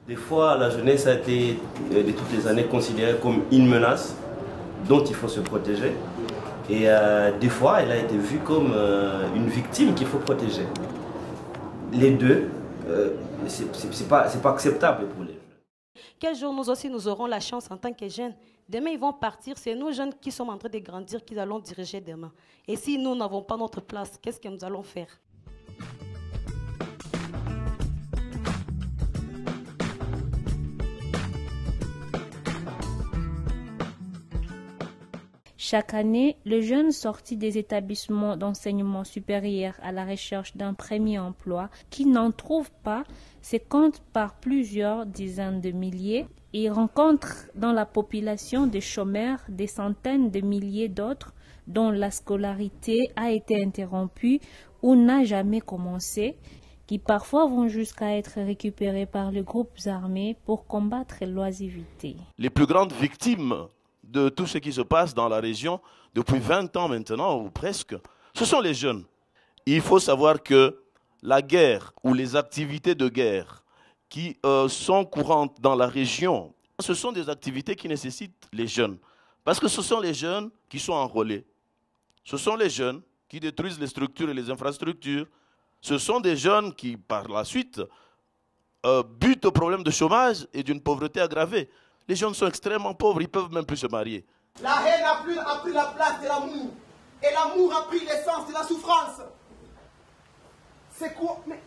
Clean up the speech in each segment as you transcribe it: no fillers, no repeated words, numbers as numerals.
Des fois, la jeunesse a été, de toutes les années, considérée comme une menace dont il faut se protéger. Et des fois, elle a été vue comme une victime qu'il faut protéger. Les deux, c'est pas acceptable pour les jeunes. Quel jour nous aussi nous aurons la chance en tant que jeunes. Demain, ils vont partir. C'est nous jeunes qui sommes en train de grandir, qui allons diriger demain. Et si nous n'avons pas notre place, qu'est-ce que nous allons faire? Chaque année, les jeunes sortis des établissements d'enseignement supérieur à la recherche d'un premier emploi qui n'en trouvent pas se comptent par plusieurs dizaines de milliers et rencontrent dans la population des chômeurs des centaines de milliers d'autres dont la scolarité a été interrompue ou n'a jamais commencé, qui parfois vont jusqu'à être récupérés par les groupes armés pour combattre l'oisiveté. Les plus grandes victimes de tout ce qui se passe dans la région depuis 20 ans maintenant, ou presque, ce sont les jeunes. Il faut savoir que la guerre ou les activités de guerre qui sont courantes dans la région, ce sont des activités qui nécessitent les jeunes. Parce que ce sont les jeunes qui sont enrôlés. Ce sont les jeunes qui détruisent les structures et les infrastructures. Ce sont des jeunes qui, par la suite, butent au problème de chômage et d'une pauvreté aggravée. Les jeunes sont extrêmement pauvres, ils ne peuvent même plus se marier. La haine a pris la place de l'amour. Et l'amour a pris l'essence de la souffrance. C'est quoi? Mais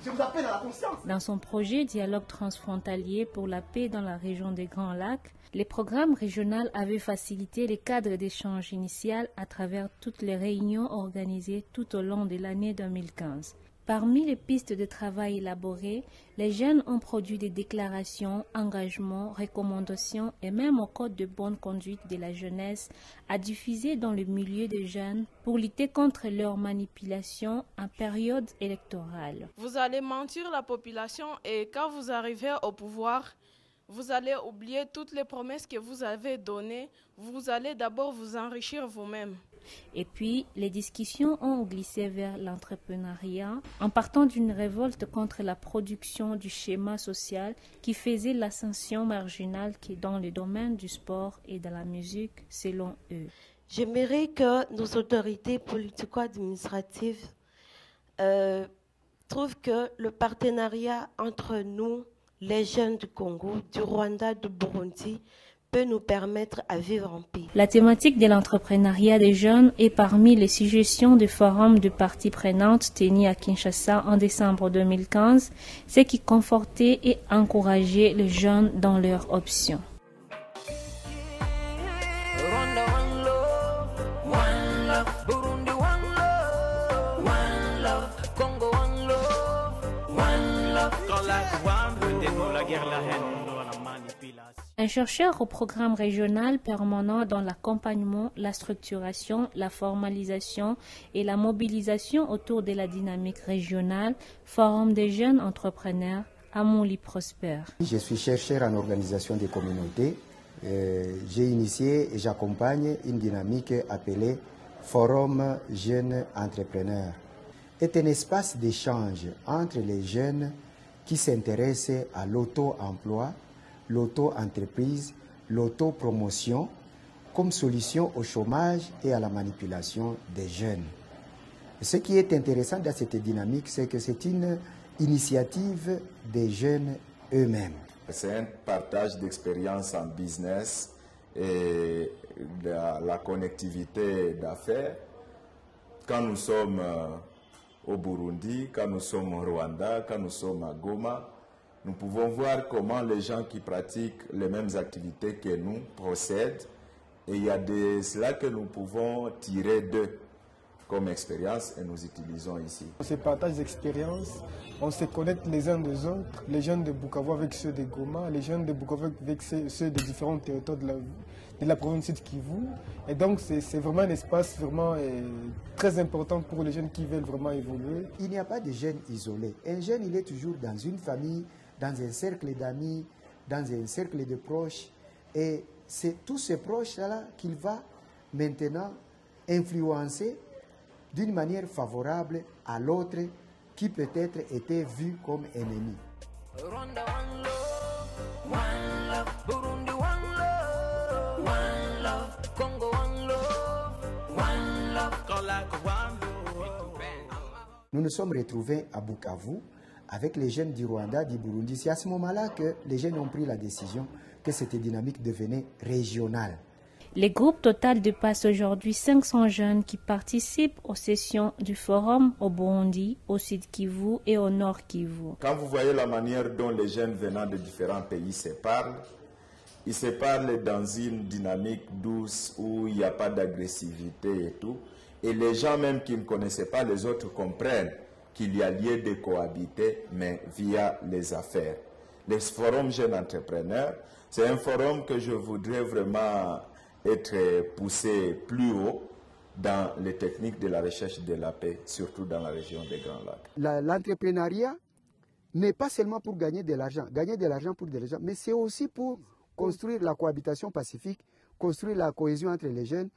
je vous appelle à la conscience. Dans son projet Dialogue transfrontalier pour la paix dans la région des Grands Lacs, les programmes régionaux avaient facilité les cadres d'échange initial à travers toutes les réunions organisées tout au long de l'année 2015. Parmi les pistes de travail élaborées, les jeunes ont produit des déclarations, engagements, recommandations et même un code de bonne conduite de la jeunesse à diffuser dans le milieu des jeunes pour lutter contre leur manipulation en période électorale. Vous allez mentir la population et quand vous arrivez au pouvoir, vous allez oublier toutes les promesses que vous avez données. Vous allez d'abord vous enrichir vous-même. Et puis, les discussions ont glissé vers l'entrepreneuriat en partant d'une révolte contre la production du schéma social qui faisait l'ascension marginale qui est dans le domaine du sport et de la musique, selon eux. J'aimerais que nos autorités politico-administratives trouvent que le partenariat entre nous, les jeunes du Congo, du Rwanda, du Burundi, peut nous permettre à vivre en paix. La thématique de l'entrepreneuriat des jeunes est parmi les suggestions du forum de parties prenantes tenu à Kinshasa en décembre 2015, ce qui confortait et encourageait les jeunes dans leurs options. Un chercheur au programme régional permanent dans l'accompagnement, la structuration, la formalisation et la mobilisation autour de la dynamique régionale, Forum des jeunes entrepreneurs, Amouli Prosper. Je suis chercheur en organisation des communautés. J'ai initié et j'accompagne une dynamique appelée Forum Jeunes Entrepreneurs. C'est un espace d'échange entre les jeunes qui s'intéressent à l'auto-emploi, l'auto-entreprise, l'auto-promotion comme solution au chômage et à la manipulation des jeunes. Ce qui est intéressant dans cette dynamique, c'est que c'est une initiative des jeunes eux-mêmes. C'est un partage d'expériences en business et la connectivité d'affaires. Quand nous sommes au Burundi, quand nous sommes au Rwanda, quand nous sommes à Goma, nous pouvons voir comment les gens qui pratiquent les mêmes activités que nous procèdent et il y a de cela que nous pouvons tirer d'eux comme expérience et nous utilisons ici. On se partage d'expériences, on se connecte les uns des autres, les jeunes de Bukavu avec ceux de Goma, les jeunes de Bukavu avec ceux de différents territoires de la province de Kivu. Et donc c'est vraiment un espace vraiment très important pour les jeunes qui veulent vraiment évoluer. Il n'y a pas de jeunes isolés. Un jeune, il est toujours dans une famille, dans un cercle d'amis, dans un cercle de proches. Et c'est tous ces proches-là qu'il va maintenant influencer d'une manière favorable à l'autre qui peut-être était vu comme ennemi. Nous nous sommes retrouvés à Bukavu avec les jeunes du Rwanda, du Burundi. C'est à ce moment-là que les jeunes ont pris la décision que cette dynamique devenait régionale. Les groupes total dépassent aujourd'hui 500 jeunes qui participent aux sessions du forum au Burundi, au Sud Kivu et au Nord Kivu. Quand vous voyez la manière dont les jeunes venant de différents pays se parlent, ils se parlent dans une dynamique douce où il n'y a pas d'agressivité et tout. Et les gens même qui ne connaissaient pas les autres comprennent qu'il y a lieu de cohabiter, mais via les affaires. Le forum Jeunes Entrepreneurs, c'est un forum que je voudrais vraiment être poussé plus haut dans les techniques de la recherche de la paix, surtout dans la région des Grands Lacs. L'entrepreneuriat n'est pas seulement pour gagner de l'argent pour de l'argent, mais c'est aussi pour construire la cohabitation pacifique, construire la cohésion entre les jeunes,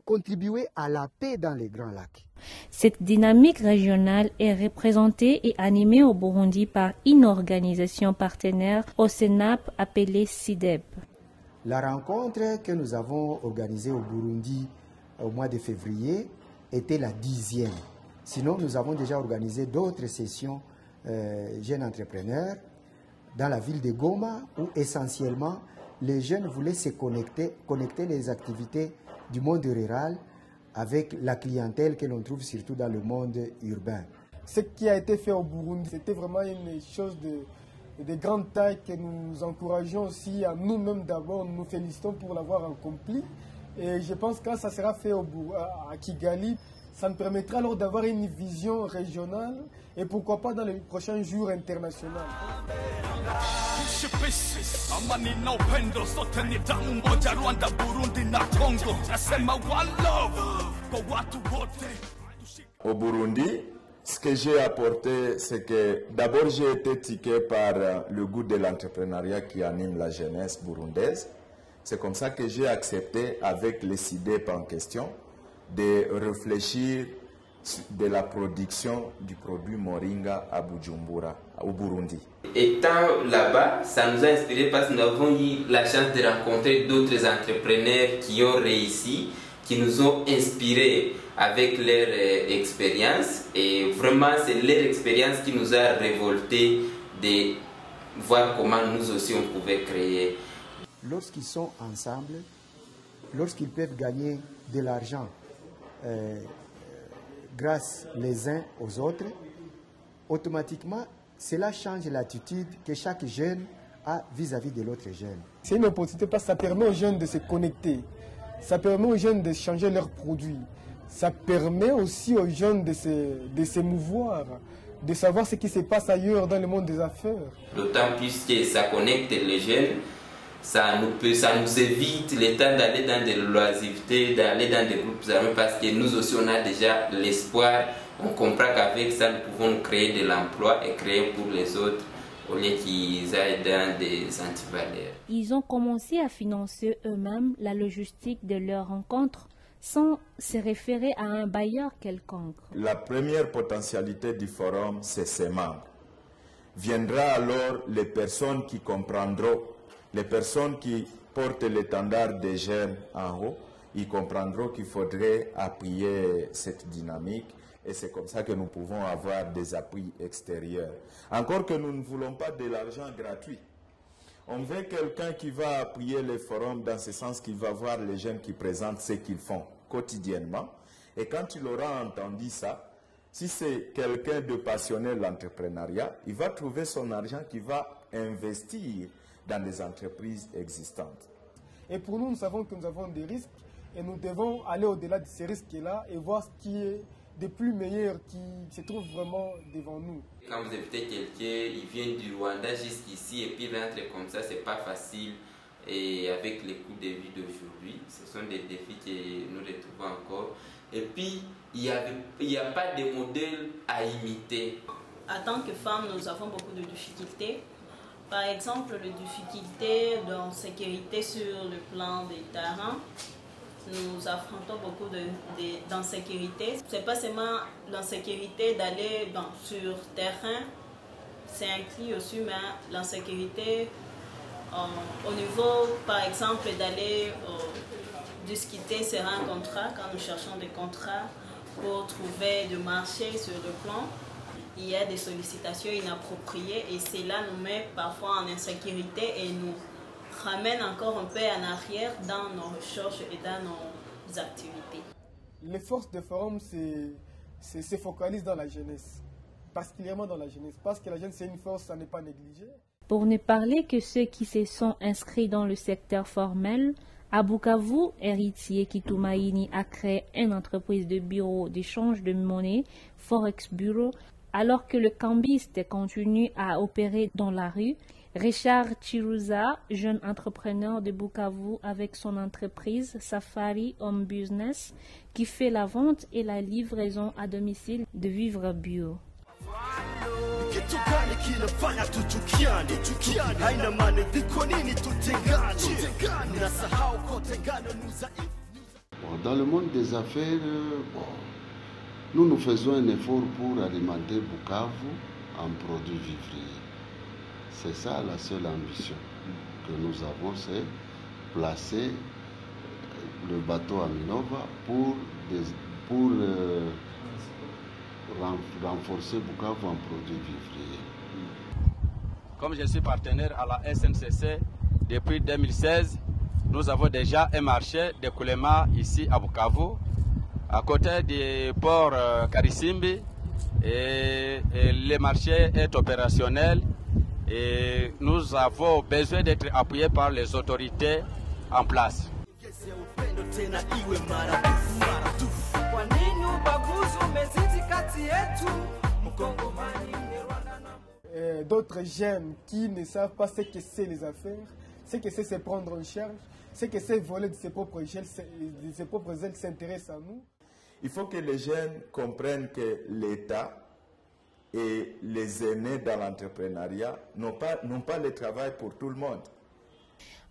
contribuer à la paix dans les Grands Lacs. Cette dynamique régionale est représentée et animée au Burundi par une organisation partenaire au CENAP appelée CIDEP. La rencontre que nous avons organisée au Burundi au mois de février était la 10e. Sinon, nous avons déjà organisé d'autres sessions jeunes entrepreneurs dans la ville de Goma où essentiellement les jeunes voulaient se connecter les activités du monde rural avec la clientèle que l'on trouve surtout dans le monde urbain. Ce qui a été fait au Burundi, c'était vraiment une chose de grande taille que nous encourageons aussi à nous-mêmes d'abord. Nous nous félicitons pour l'avoir accompli. Et je pense que quand ça sera fait à Kigali, ça nous permettra alors d'avoir une vision régionale et pourquoi pas dans les prochains jours internationaux. Au Burundi, ce que j'ai apporté, c'est que d'abord j'ai été tiqué par le goût de l'entrepreneuriat qui anime la jeunesse burundaise. C'est comme ça que j'ai accepté avec les CIDEP en question de réfléchir de la production du produit Moringa à Bujumbura, au Burundi. Étant là-bas, ça nous a inspiré parce que nous avons eu la chance de rencontrer d'autres entrepreneurs qui ont réussi, qui nous ont inspirés avec leur expérience. Et vraiment, c'est leur expérience qui nous a révoltés de voir comment nous aussi on pouvait créer. Lorsqu'ils sont ensemble, lorsqu'ils peuvent gagner de l'argent grâce les uns aux autres, automatiquement, cela change l'attitude que chaque jeune a vis-à-vis de l'autre jeune. C'est une opportunité parce que ça permet aux jeunes de se connecter, ça permet aux jeunes de changer leurs produits, ça permet aussi aux jeunes de s'émouvoir, de savoir ce qui se passe ailleurs dans le monde des affaires. D'autant plus que ça connecte les jeunes, ça nous évite le temps d'aller dans des loisivetés, d'aller dans des groupes armés parce que nous aussi on a déjà l'espoir, on comprend qu'avec ça nous pouvons créer de l'emploi et créer pour les autres au lieu qu'ils aillent dans des antivaleurs. Ils ont commencé à financer eux-mêmes la logistique de leurs rencontres sans se référer à un bailleur quelconque. La première potentialité du forum, c'est ses membres. Viendra alors les personnes qui comprendront, les personnes qui portent l'étendard des jeunes en haut, ils comprendront qu'il faudrait appuyer cette dynamique et c'est comme ça que nous pouvons avoir des appuis extérieurs. Encore que nous ne voulons pas de l'argent gratuit. On veut quelqu'un qui va appuyer les forums dans ce sens qu'il va voir les jeunes qui présentent ce qu'ils font quotidiennement. Et quand il aura entendu ça, si c'est quelqu'un de passionné de l'entrepreneuriat, il va trouver son argent qu'il va investir dans des entreprises existantes. Et pour nous, nous savons que nous avons des risques et nous devons aller au-delà de ces risques-là et voir ce qui est de plus meilleur qui se trouve vraiment devant nous. Quand vous invitez quelqu'un, il vient du Rwanda jusqu'ici et puis il rentre comme ça, c'est pas facile. Et avec les coûts de vie d'aujourd'hui, ce sont des défis que nous retrouvons encore. Et puis, il n'y a pas de modèle à imiter. En tant que femmes, nous avons beaucoup de difficultés. Par exemple, les difficultés d'insécurité sur le plan des terrains. Nous affrontons beaucoup d'insécurité. Ce n'est pas seulement l'insécurité d'aller sur terrain, c'est inclus aussi, mais l'insécurité au niveau, par exemple, d'aller discuter sur un contrat, quand nous cherchons des contrats, pour trouver de marché sur le plan. Il y a des sollicitations inappropriées et cela nous met parfois en insécurité et nous ramène encore un peu en arrière dans nos recherches et dans nos activités. Les forces de forum se focalisent dans la jeunesse, particulièrement dans la jeunesse, parce que la jeunesse c'est une force à ne pas négliger. Pour ne parler que ceux qui se sont inscrits dans le secteur formel, à Bukavu, héritier Kitumaini a créé une entreprise de bureau d'échange de monnaie, Forex Bureau, alors que le cambiste continue à opérer dans la rue. Richard Chiruza, jeune entrepreneur de Bukavu avec son entreprise Safari Home Business, qui fait la vente et la livraison à domicile de vivres bio. Dans le monde des affaires, nous faisons un effort pour alimenter Bukavu en produits vivriers. C'est ça la seule ambition que nous avons, c'est placer le bateau à Minova pour renforcer Bukavu en produits vivriers. Comme je suis partenaire à la SNCC depuis 2016, nous avons déjà un marché d'écoulement ici à Bukavu, à côté du port Karisimbi, et le marché est opérationnel et nous avons besoin d'être appuyés par les autorités en place. D'autres jeunes qui ne savent pas ce que c'est les affaires, ce que c'est se prendre en charge, ce que c'est voler de ses propres ailes s'intéressent à nous. Il faut que les jeunes comprennent que l'État et les aînés dans l'entrepreneuriat n'ont pas le travail pour tout le monde.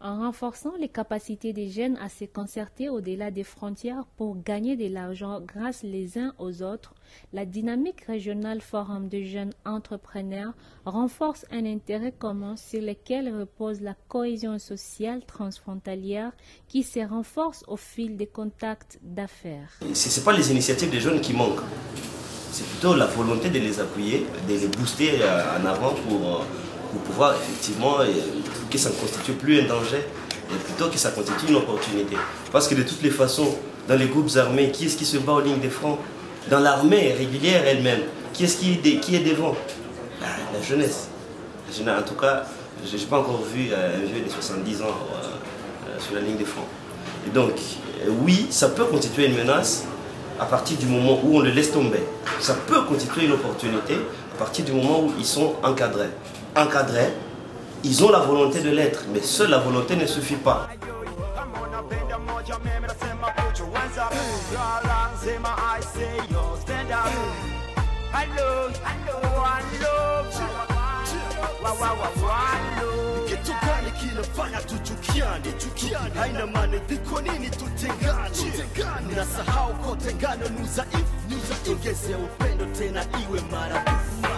En renforçant les capacités des jeunes à se concerter au-delà des frontières pour gagner de l'argent grâce les uns aux autres, la dynamique régionale Forum de jeunes entrepreneurs renforce un intérêt commun sur lequel repose la cohésion sociale transfrontalière qui se renforce au fil des contacts d'affaires. Ce n'est pas les initiatives des jeunes qui manquent, c'est plutôt la volonté de les appuyer, de les booster en avant pour pouvoir effectivement que ça ne constitue plus un danger et plutôt que ça constitue une opportunité. Parce que de toutes les façons, dans les groupes armés, qui est-ce qui se bat en ligne de front? Dans l'armée régulière elle-même, qui est devant? La jeunesse. En tout cas, je n'ai pas encore vu un vieux de 70 ans sur la ligne de front. Et donc, oui, ça peut constituer une menace à partir du moment où on le laisse tomber. Ça peut constituer une opportunité à partir du moment où ils sont encadrés. Encadrés, ils ont la volonté de l'être, mais seule la volonté ne suffit pas. Nasahau kote ngano nuza if, tugeze upendo tena iwe maradufu.